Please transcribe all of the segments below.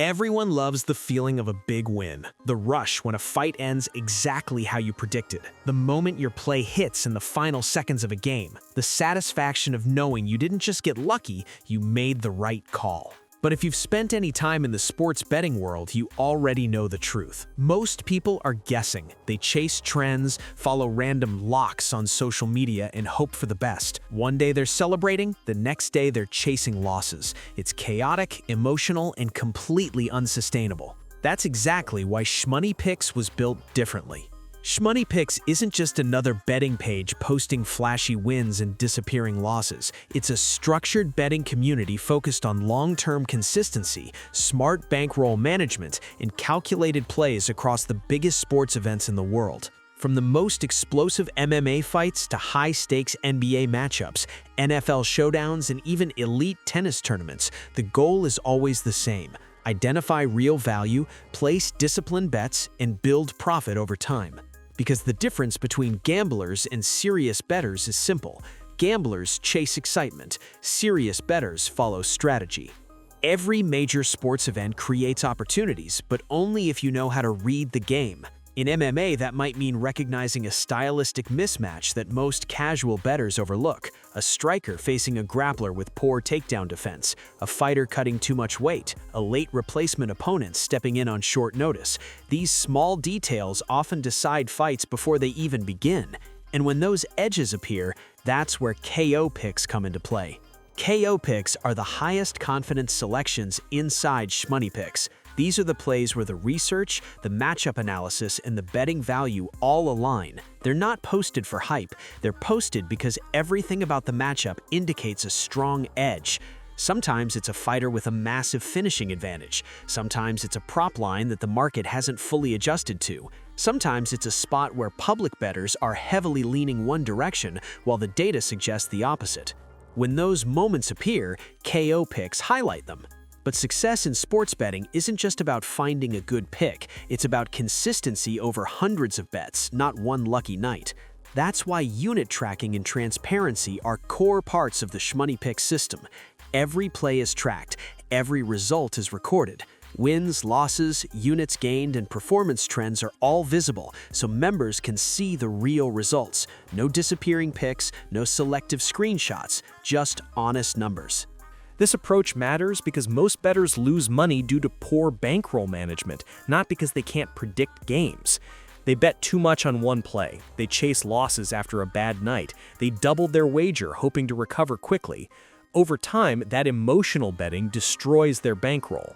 Everyone loves the feeling of a big win, the rush when a fight ends exactly how you predicted, the moment your play hits in the final seconds of a game, the satisfaction of knowing you didn't just get lucky, you made the right call. But if you've spent any time in the sports betting world, you already know the truth. Most people are guessing. They chase trends, follow random locks on social media, and hope for the best. One day they're celebrating, the next day they're chasing losses. It's chaotic, emotional, and completely unsustainable. That's exactly why ShmoneyPicks was built differently. ShmoneyPicks isn't just another betting page posting flashy wins and disappearing losses. It's a structured betting community focused on long-term consistency, smart bankroll management, and calculated plays across the biggest sports events in the world. From the most explosive MMA fights to high-stakes NBA matchups, NFL showdowns, and even elite tennis tournaments, the goal is always the same: identify real value, place disciplined bets, and build profit over time. Because the difference between gamblers and serious bettors is simple. Gamblers chase excitement, serious bettors follow strategy. Every major sports event creates opportunities, but only if you know how to read the game. In MMA, that might mean recognizing a stylistic mismatch that most casual bettors overlook: a striker facing a grappler with poor takedown defense, a fighter cutting too much weight, a late replacement opponent stepping in on short notice. These small details often decide fights before they even begin. And when those edges appear, that's where KO picks come into play. KO picks are the highest confidence selections inside ShmoneyPicks. These are the plays where the research, the matchup analysis, and the betting value all align. They're not posted for hype, they're posted because everything about the matchup indicates a strong edge. Sometimes it's a fighter with a massive finishing advantage. Sometimes it's a prop line that the market hasn't fully adjusted to. Sometimes it's a spot where public bettors are heavily leaning one direction while the data suggests the opposite. When those moments appear, KO picks highlight them. But success in sports betting isn't just about finding a good pick, it's about consistency over hundreds of bets, not one lucky night. That's why unit tracking and transparency are core parts of the ShmoneyPicks system. Every play is tracked, every result is recorded. Wins, losses, units gained, and performance trends are all visible, so members can see the real results. No disappearing picks, no selective screenshots, just honest numbers. This approach matters because most bettors lose money due to poor bankroll management, not because they can't predict games. They bet too much on one play. They chase losses after a bad night. They double their wager, hoping to recover quickly. Over time, that emotional betting destroys their bankroll.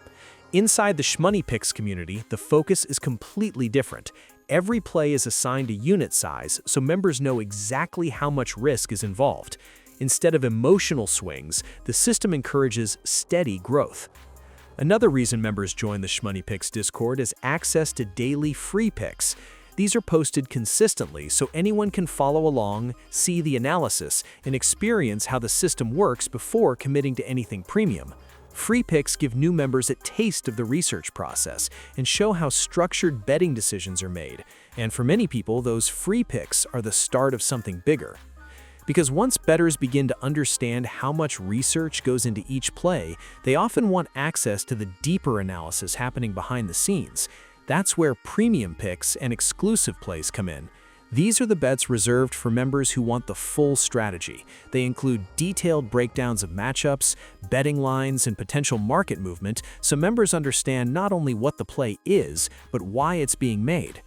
Inside the ShmoneyPicks community, the focus is completely different. Every play is assigned a unit size, so members know exactly how much risk is involved. Instead of emotional swings, the system encourages steady growth. Another reason members join the ShmoneyPicks Discord is access to daily free picks. These are posted consistently so anyone can follow along, see the analysis, and experience how the system works before committing to anything premium. Free picks give new members a taste of the research process and show how structured betting decisions are made. And for many people, those free picks are the start of something bigger. Because once bettors begin to understand how much research goes into each play, they often want access to the deeper analysis happening behind the scenes. That's where premium picks and exclusive plays come in. These are the bets reserved for members who want the full strategy. They include detailed breakdowns of matchups, betting lines, and potential market movement, so members understand not only what the play is, but why it's being made.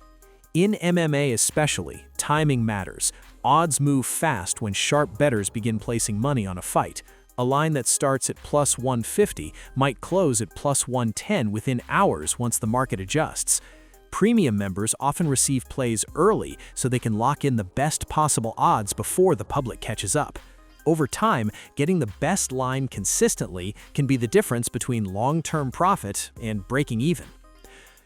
In MMA especially, timing matters. Odds move fast when sharp bettors begin placing money on a fight. A line that starts at plus 150 might close at plus 110 within hours once the market adjusts. Premium members often receive plays early so they can lock in the best possible odds before the public catches up. Over time, getting the best line consistently can be the difference between long-term profit and breaking even.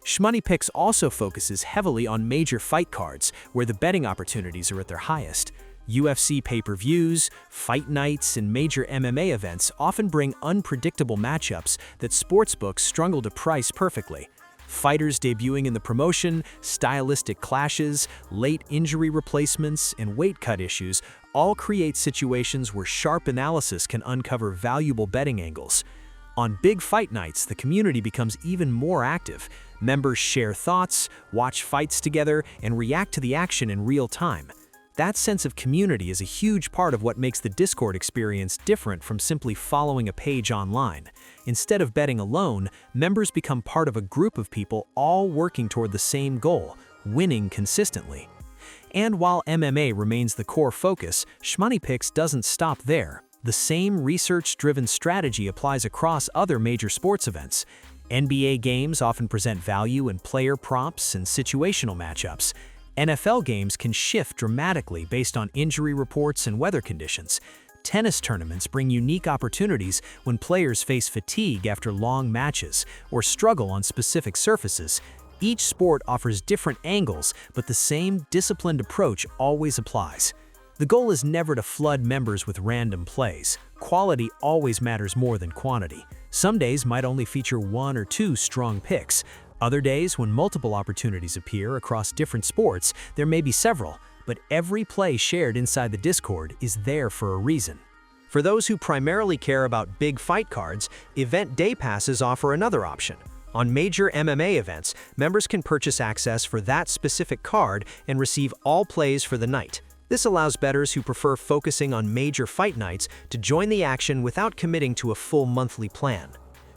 ShmoneyPicks also focuses heavily on major fight cards, where the betting opportunities are at their highest. UFC pay-per-views, fight nights, and major MMA events often bring unpredictable matchups that sportsbooks struggle to price perfectly. Fighters debuting in the promotion, stylistic clashes, late injury replacements, and weight cut issues all create situations where sharp analysis can uncover valuable betting angles. On big fight nights, the community becomes even more active. Members share thoughts, watch fights together, and react to the action in real time. That sense of community is a huge part of what makes the Discord experience different from simply following a page online. Instead of betting alone, members become part of a group of people all working toward the same goal, winning consistently. And while MMA remains the core focus, ShmoneyPicks doesn't stop there. The same research-driven strategy applies across other major sports events. NBA games often present value in player props and situational matchups. NFL games can shift dramatically based on injury reports and weather conditions. Tennis tournaments bring unique opportunities when players face fatigue after long matches or struggle on specific surfaces. Each sport offers different angles, but the same disciplined approach always applies. The goal is never to flood members with random plays. Quality always matters more than quantity. Some days might only feature 1 or 2 strong picks. Other days, when multiple opportunities appear across different sports, there may be several, but every play shared inside the Discord is there for a reason. For those who primarily care about big fight cards, event day passes offer another option. On major MMA events, members can purchase access for that specific card and receive all plays for the night. This allows bettors who prefer focusing on major fight nights to join the action without committing to a full monthly plan.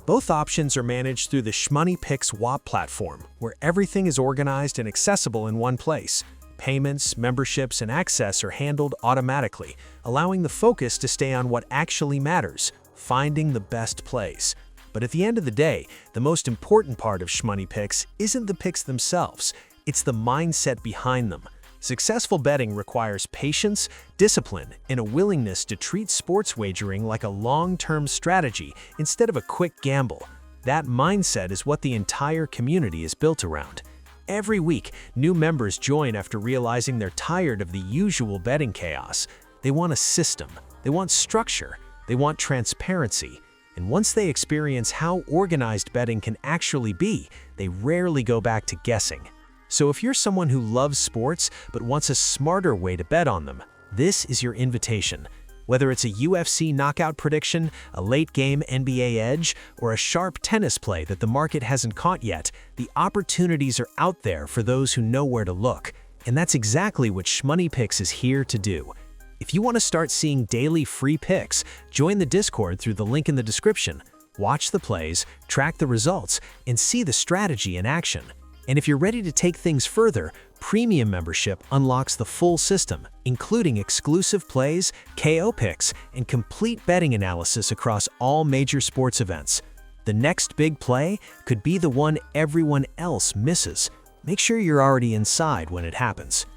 Both options are managed through the ShmoneyPicks WAP platform, where everything is organized and accessible in one place. Payments, memberships, and access are handled automatically, allowing the focus to stay on what actually matters, finding the best plays. But at the end of the day, the most important part of ShmoneyPicks isn't the picks themselves, it's the mindset behind them. Successful betting requires patience, discipline, and a willingness to treat sports wagering like a long-term strategy instead of a quick gamble. That mindset is what the entire community is built around. Every week, new members join after realizing they're tired of the usual betting chaos. They want a system, they want structure, they want transparency. And once they experience how organized betting can actually be, they rarely go back to guessing. So if you're someone who loves sports but wants a smarter way to bet on them, this is your invitation. Whether it's a UFC knockout prediction, a late-game NBA edge, or a sharp tennis play that the market hasn't caught yet, the opportunities are out there for those who know where to look. And that's exactly what ShmoneyPicks is here to do. If you want to start seeing daily free picks, join the Discord through the link in the description. Watch the plays, track the results, and see the strategy in action. And if you're ready to take things further, Premium membership unlocks the full system, including exclusive plays, KO picks, and complete betting analysis across all major sports events. The next big play could be the one everyone else misses. Make sure you're already inside when it happens.